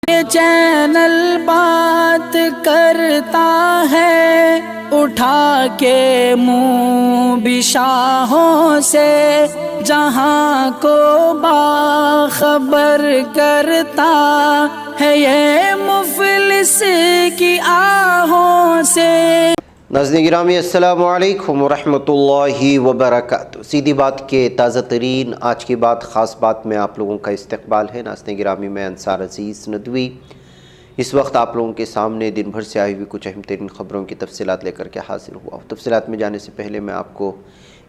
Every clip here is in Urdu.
یہ چینل بات کرتا ہے اٹھا کے منہ بھی شاہوں سے، جہاں کو باخبر کرتا ہے یہ مفلس کی آہوں سے۔ ناظرین گرامی السلام علیکم ورحمۃ اللہ وبرکاتہ۔ سیدھی بات کے تازہ ترین آج کی بات خاص بات میں آپ لوگوں کا استقبال ہے۔ ناظرین گرامی میں انصار عزیز ندوی اس وقت آپ لوگوں کے سامنے دن بھر سے آئی ہوئی کچھ اہم ترین خبروں کی تفصیلات لے کر کے حاضر ہوا ہوں۔ تفصیلات میں جانے سے پہلے میں آپ کو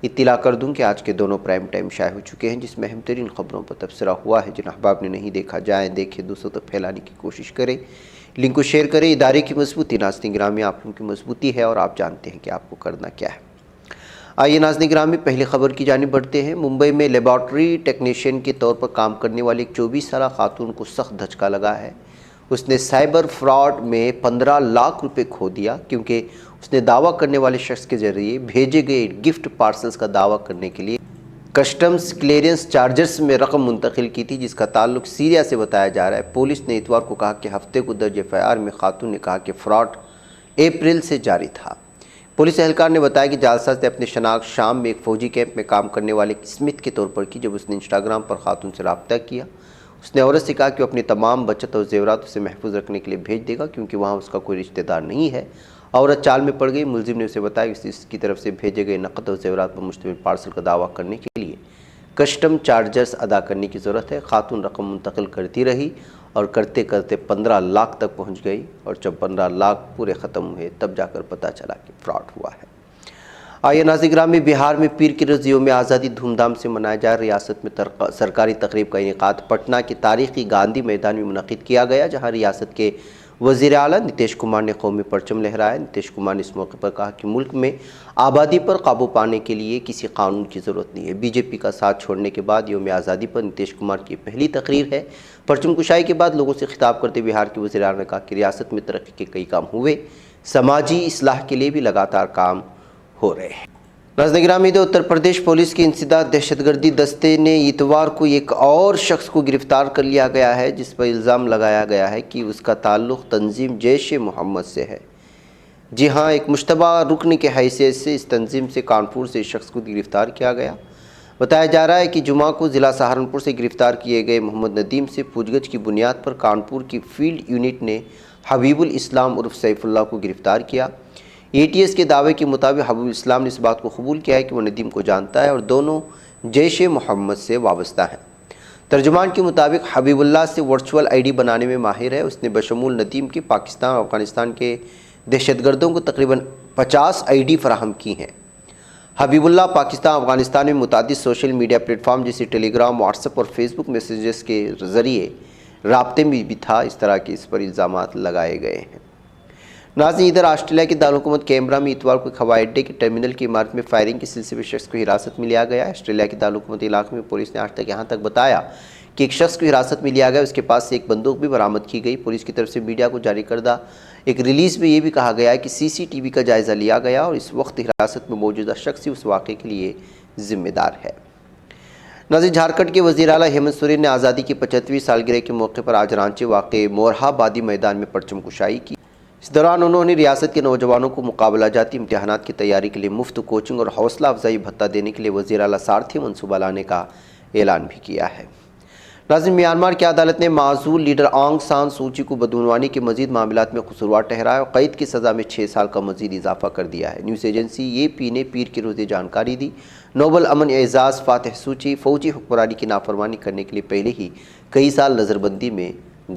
اطلاع کر دوں کہ آج کے دونوں پرائم ٹائم شائع ہو چکے ہیں، جس میں اہم ترین خبروں پر تبصرہ ہوا ہے۔ جن احباب نے نہیں دیکھا جائیں دیکھیں، دوسروں تک پھیلانے کی کوشش کریں، لنک کو شیئر کریں۔ ادارے کی مضبوطی ناظرین گرامی آپ لوگوں کی مضبوطی ہے اور آپ جانتے ہیں کہ آپ کو کرنا کیا ہے۔ آئیے ناظرین گرامی پہلی خبر کی جانب بڑھتے ہیں۔ ممبئی میں لیبارٹری ٹیکنیشین کے طور پر کام کرنے والی ایک 24 سالہ خاتون کو سخت دھچکا لگا ہے۔ اس نے سائبر فراڈ میں 15 لاکھ روپے کھو دیا کیونکہ اس نے دعویٰ کرنے والے شخص کے ذریعے بھیجے گئے گفٹ پارسلز کا دعویٰ کرنے کے لیے کسٹمز کلیئرنس چارجز میں رقم منتقل کی تھی، جس کا تعلق سیریا سے بتایا جا رہا ہے۔ پولیس نے اتوار کو کہا کہ ہفتے کو درج FIR میں خاتون نے کہا کہ فراڈ اپریل سے جاری تھا۔ پولیس اہلکار نے بتایا کہ جعلساز نے اپنی شناخت شام میں ایک فوجی کیمپ میں کام کرنے والے اسمتھ کے طور پر کی۔ جب اس نے انسٹاگرام پر خاتون سے رابطہ کیا، اس نے عورت سے کہا کہ وہ اپنی تمام بچت اور زیورات اسے محفوظ رکھنے کے لیے بھیج دے گا کیونکہ وہاں اس کا کوئی رشتہ دار نہیں ہے۔ عورت چال میں پڑ گئی۔ ملزم نے اسے بتایا کہ اس کی طرف سے بھیجے گئے نقد اور زیورات پر مشتمل پارسل کا دعویٰ کرنے کے لیے کسٹم چارجز ادا کرنے کی ضرورت ہے۔ خاتون رقم منتقل کرتی رہی اور کرتے کرتے 15 لاکھ تک پہنچ گئی، اور جب 15 لاکھ پورے ختم ہوئے تب جا کر پتہ چلا کہ فراڈ ہوا ہے۔ آئیے ناظرین گرامی بہار میں پیر کے روز یوم آزادی دھوم دھام سے منایا جائے۔ ریاست میں سرکاری تقریب کا انعقاد پٹنہ کے تاریخی گاندھی میدان میں منعقد کیا گیا، جہاں ریاست کے وزیر اعلیٰ نتیش کمار نے قومی پرچم لہرایا۔ نتیش کمار نے اس موقع پر کہا کہ ملک میں آبادی پر قابو پانے کے لیے کسی قانون کی ضرورت نہیں ہے۔ BJP کا ساتھ چھوڑنے کے بعد یوم آزادی پر نتیش کمار کی پہلی تقریر ہے۔ پرچم کشائی کے بعد لوگوں سے خطاب کرتے بہار کے وزیر اعلیٰ نے کہا کہ ریاست میں ترقی کے کئی کام ہوئے، سماجی اصلاح کے لیے بھی لگاتار کام ہو رہے ہیں۔ ناظرین گرامی اتر پردیش پولیس کی انسداد دہشت گردی دستے نے اتوار کو ایک اور شخص کو گرفتار کر لیا گیا ہے، جس پر الزام لگایا گیا ہے کہ اس کا تعلق تنظیم جیش محمد سے ہے۔ جی ہاں، ایک مشتبہ رکن کے حیثیت سے اس تنظیم سے کانپور سے اس شخص کو گرفتار کیا گیا۔ بتایا جا رہا ہے کہ جمعہ کو ضلع سہارنپور سے گرفتار کیے گئے محمد ندیم سے پوچھ گچھ کی بنیاد پر کانپور کی فیلڈ یونٹ نے حبیب الاسلام عرف سیف اللہ کو گرفتار کیا۔ ATS کے دعوے کے مطابق حبیب الاسلام نے اس بات کو قبول کیا ہے کہ وہ ندیم کو جانتا ہے اور دونوں جیش محمد سے وابستہ ہیں۔ ترجمان کے مطابق حبیب اللہ سے ورچوئل ID بنانے میں ماہر ہے۔ اس نے بشمول ندیم کے پاکستان اور افغانستان کے دہشت گردوں کو تقریباً 50 ID فراہم کی ہیں۔ حبیب اللہ پاکستان افغانستان میں متعدد سوشل میڈیا پلیٹ فارم جیسے ٹیلی گرام، واٹس ایپ اور فیس بک میسیجز کے ذریعے رابطے میں بھی تھا۔ اس طرح کے اس پر الزامات لگائے گئے ہیں۔ ناظرین ادھر آسٹریلیا کی دارالحکومت کینبرا میں اتوار کو ایک ہوائی اڈے کے ٹرمینل کی عمارت میں فائرنگ کے سلسلے میں شخص کو حراست میں لیا گیا ہے۔ آسٹریلیا کی دارالحکومت علاقے میں پولیس نے آج تک یہاں تک بتایا کہ ایک شخص کو حراست میں لیا گیا، اس کے پاس سے ایک بندوق بھی برآمد کی گئی۔ پولیس کی طرف سے میڈیا کو جاری کردہ ایک ریلیز میں یہ بھی کہا گیا ہے کہ CCTV کا جائزہ لیا گیا اور اس وقت حراست میں موجودہ شخص ہی اس واقعے کے لیے ذمہ دار ہے۔ ناظرین جھارکھنڈ کے وزیر اعلیٰ ہیمنت سورین نے آزادی کی 75ویں سالگرہ کے موقع پر آج رانچی واقع مورہا آبادی میدان میں پرچم کشائی کی۔ اس دوران انہوں نے ریاست کے نوجوانوں کو مقابلہ جاتی امتحانات کی تیاری کے لیے مفت کوچنگ اور حوصلہ افزائی بھتہ دینے کے لیے وزیر اعلیٰ سارتھی منصوبہ لانے کا اعلان بھی کیا ہے۔ ناظرین میانمار کی عدالت نے معزول لیڈر آنگ سان سوچی کو بدعنوانی کے مزید معاملات میں قصوروار ٹھہرایا اور قید کی سزا میں 6 سال کا مزید اضافہ کر دیا ہے۔ نیوز ایجنسی AP نے پیر کے روز یہ جانکاری دی۔ نوبل امن اعزاز فاتح سوچی فوجی حکمرانی کی نافرمانی کرنے کے لیے پہلے ہی کئی سال نظر بندی میں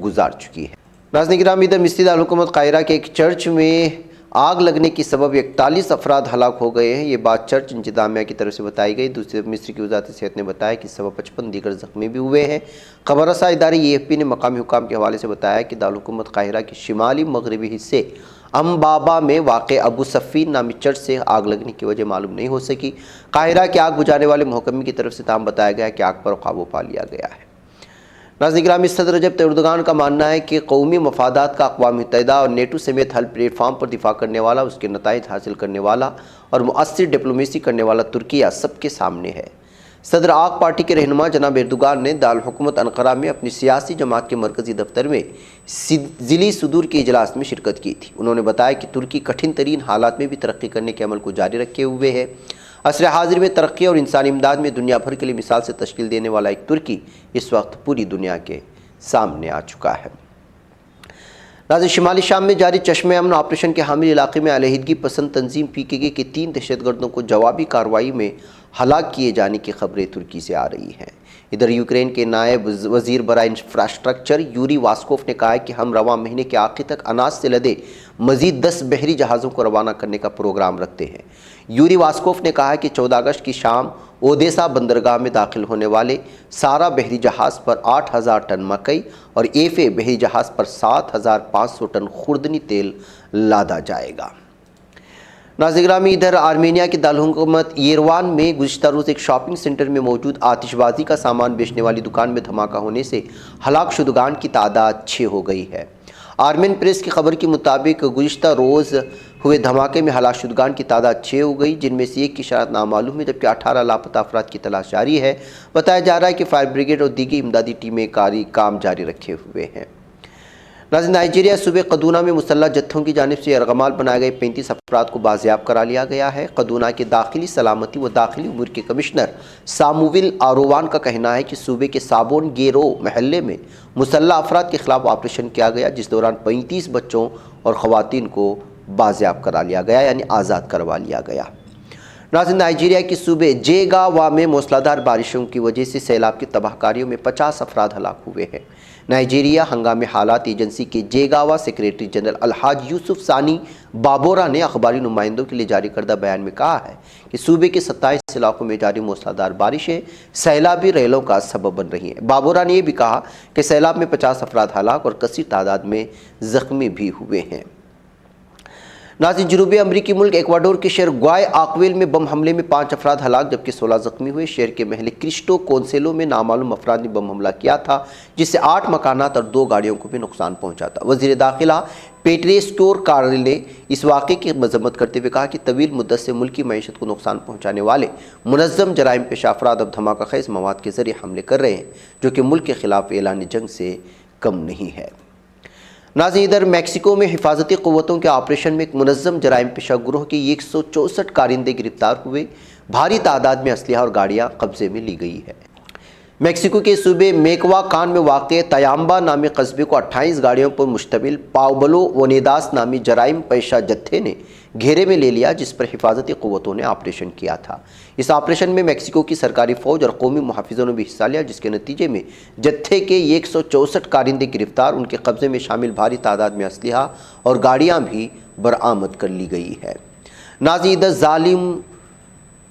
گزار چکی ہے۔ ناظرین گرامی ادھر مصری دارالحکومت قاہرہ کے ایک چرچ میں آگ لگنے کی سبب 41 افراد ہلاک ہو گئے ہیں۔ یہ بات چرچ انتظامیہ کی طرف سے بتائی گئی۔ دوسری طرف مصر کی وزارت صحت نے بتایا کہ سبب 55 دیگر زخمی بھی ہوئے ہیں۔ خبر رساں ادارے AFP نے مقامی حکام کے حوالے سے بتایا کہ دارالحکومت قاہرہ کے شمالی مغربی حصے امبابا میں واقع ابو صفین نامی چرچ سے آگ لگنے کی وجہ معلوم نہیں ہو سکی۔ قاہرہ کے آگ بجھانے والے محکمے کی طرف سے تاہم بتایا گیا کہ آگ پر قابو پا لیا گیا ہے۔ ناظرین گرامی صدر رجب طیب اردگان کا ماننا ہے کہ قومی مفادات کا اقوام متحدہ اور نیٹو سمیت ہر پلیٹ فارم پر دفاع کرنے والا، اس کے نتائج حاصل کرنے والا اور مؤثر ڈپلومیسی کرنے والا ترکیہ سب کے سامنے ہے۔ صدر آق پارٹی کے رہنما جناب ایردوغان نے دارالحکومت انقرہ میں اپنی سیاسی جماعت کے مرکزی دفتر میں ضلعی صدور کے اجلاس میں شرکت کی تھی۔ انہوں نے بتایا کہ ترکی کٹھن ترین حالات میں بھی ترقی کرنے کے عمل کو جاری رکھے ہوئے ہے۔ عصر حاضر میں ترقی اور انسانی امداد میں دنیا بھر کے لیے مثال سے تشکیل دینے والا ایک ترکی اس وقت پوری دنیا کے سامنے آ چکا ہے۔ ناظرین، شمالی شام میں جاری چشمہ امن آپریشن کے حامل علاقے میں علیحدگی پسند تنظیم PKK کے 3 دہشت گردوں کو جوابی کارروائی میں ہلاک کیے جانے کی خبریں ترکی سے آ رہی ہیں۔ ادھر یوکرین کے نائب وزیر برائے انفراسٹرکچر یوری واسکوف نے کہا ہے کہ ہم رواں مہینے کے آخر تک اناج سے لدے مزید 10 بحری جہازوں کو روانہ کرنے کا پروگرام رکھتے ہیں۔ یوری واسکوف نے کہا کہ 14 اگست کی شام اودیسا بندرگاہ میں داخل ہونے والے سارا بحری جہاز پر 8,000 ٹن مکئی اور ایفے بحری جہاز پر 7,500 ٹن خوردنی تیل لادا جائے گا۔ ناظرین گرامی، ادھر آرمینیا کے دارالحکومت یریوان میں گزشتہ روز ایک شاپنگ سینٹر میں موجود آتش بازی کا سامان بیچنے والی دکان میں دھماکہ ہونے سے ہلاک شدگان کی تعداد 6 ہو گئی ہے۔ آرمین پریس کی خبر کے مطابق گزشتہ روز ہوئے دھماکے میں ہلاک شدگان کی تعداد 6 ہو گئی، جن میں سے ایک کی شناخت نامعلوم ہے، جبکہ 18 لاپتہ افراد کی تلاش جاری ہے۔ بتایا جا رہا ہے کہ فائر بریگیڈ اور دیگر امدادی ٹیمیں کام جاری رکھے ہوئے ہیں۔ ناظرین، نائجیریا صوبے قدونا میں مسلح جتھوں کی جانب سے یرغمال بنائے گئے 35 افراد کو بازیاب کرا لیا گیا ہے۔ قدونا کے داخلی سلامتی و داخلی امور کے کمشنر سامویل آروان کا کہنا ہے کہ صوبے کے سابون گیرو محلے میں مسلح افراد کے خلاف آپریشن کیا گیا، جس دوران 35 بچوں اور خواتین کو بازیاب کرا لیا گیا، یعنی آزاد کروا لیا گیا۔ ناظرین، نائجیریا کے صوبے جیگاوا میں موسلادھار بارشوں کی وجہ سے سیلاب کی تباہ کاریوں میں 50 افراد ہلاک ہوئے ہیں۔ نائجیریا ہنگامی حالات ایجنسی کے جیگاوا سیکریٹری جنرل الحاج یوسف ثانی بابورا نے اخباری نمائندوں کے لیے جاری کردہ بیان میں کہا ہے کہ صوبے کے 27 علاقوں میں جاری موسلادھار بارشیں سیلابی ریلوں کا سبب بن رہی ہیں۔ بابورا نے یہ بھی کہا کہ سیلاب میں 50 افراد ہلاک اور کثیر تعداد میں زخمی بھی ہوئے ہیں۔ ناظرین، جنوبی امریکی ملک ایکواڈور کے شہر گوائے آکویل میں بم حملے میں 5 افراد ہلاک جبکہ 16 زخمی ہوئے۔ شہر کے محلے کرسٹو کونسیلو میں نامعلوم افراد نے بم حملہ کیا تھا، جس سے 8 مکانات اور 2 گاڑیوں کو بھی نقصان پہنچا تھا۔ وزیر داخلہ پیٹریسٹور کارل نے اس واقعے کی مذمت کرتے ہوئے کہا کہ طویل مدت سے ملکی معیشت کو نقصان پہنچانے والے منظم جرائم پیشہ افراد اب دھماکہ خیز مواد کے ذریعے حملے کر رہے ہیں، جو کہ ملک کے خلاف اعلان جنگ سے کم نہیں ہے۔ ناظرین، ادھر میکسیکو میں حفاظتی قوتوں کے آپریشن میں ایک منظم جرائم پیشہ گروہ کے 164 کارندے گرفتار ہوئے، بھاری تعداد میں اسلحہ اور گاڑیاں قبضے میں لی گئی ہے۔ میکسیکو کے صوبے میکوا کان میں واقع تیامبا نامی قصبے کو 28 گاڑیوں پر مشتمل پاوبلو ونیداس نامی جرائم پیشہ جتھے نے گھیرے میں لے لیا، جس پر حفاظتی قوتوں نے آپریشن کیا تھا۔ اس آپریشن میں میکسیکو کی سرکاری فوج اور قومی محافظوں نے بھی حصہ لیا، جس کے نتیجے میں جتھے کے 164 کارندے گرفتار، ان کے قبضے میں شامل بھاری تعداد میں اسلحہ اور گاڑیاں بھی برآمد کر لی گئی ہے۔ ناظرین، ادھر ظالم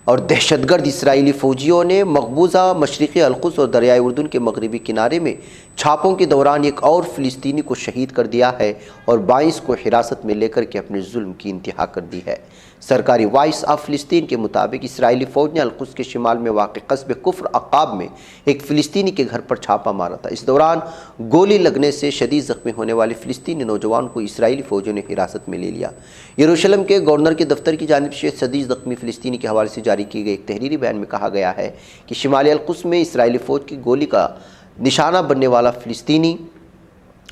اور دہشت گرد اسرائیلی فوجیوں نے مقبوضہ مشرقی القدس اور دریائے اردن کے مغربی کنارے میں چھاپوں کے دوران ایک اور فلسطینی کو شہید کر دیا ہے اور 22 کو حراست میں لے کر کے اپنے ظلم کی انتہا کر دی ہے۔ سرکاری وائس آف فلسطین کے مطابق اسرائیلی فوج نے القدس کے شمال میں واقع قصبے کفر عقاب میں ایک فلسطینی کے گھر پر چھاپا مارا تھا۔ اس دوران گولی لگنے سے شدید زخمی ہونے والے فلسطینی نوجوان کو اسرائیلی فوجوں نے حراست میں لے لیا۔ یروشلم کے گورنر کے دفتر کی جانب سے شدید زخمی فلسطینی کے حوالے سے جاری کیے گئے ایک تحریری بیان میں کہا گیا ہے کہ شمالی القدس میں اسرائیلی فوج کی گولی کا نشانہ بننے والا فلسطینی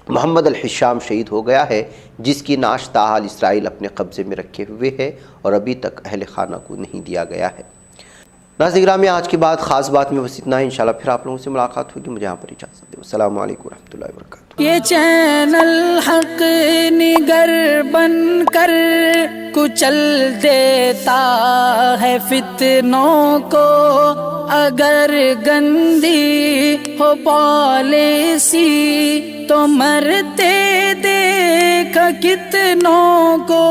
محمد الحشام شہید ہو گیا ہے، جس کی نعش تاحال اسرائیل اپنے قبضے میں رکھے ہوئے ہے اور ابھی تک اہل خانہ کو نہیں دیا گیا ہے۔ ناظرین گرامی، آج کی بات خاص بات میں بس اتنا ہے۔ انشاءاللہ پھر آپ لوگوں سے ملاقات ہوگی۔ مجھے یہاں پر اجازت دیں۔ السلام علیکم ورحمۃ اللہ وبرکاتہ۔ یہ چینل حق نگر بن کر کچل دیتا ہے فتنوں کو، اگر گندی ہو پالیسی تو مرتے دیکھ کتنوں کو،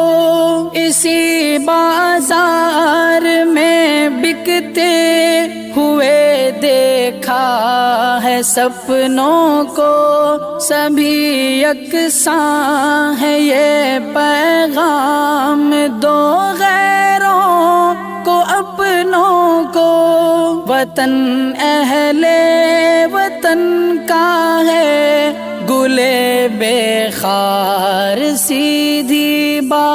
اسی بازار میں بکتے ہوئے دیکھا ہے سپنوں کو، سبھی یکساں ہے یہ پیغام دو غیروں کو اپنوں کو، وطن اہل وطن کا ہے گلے بے خار سیدھی بات۔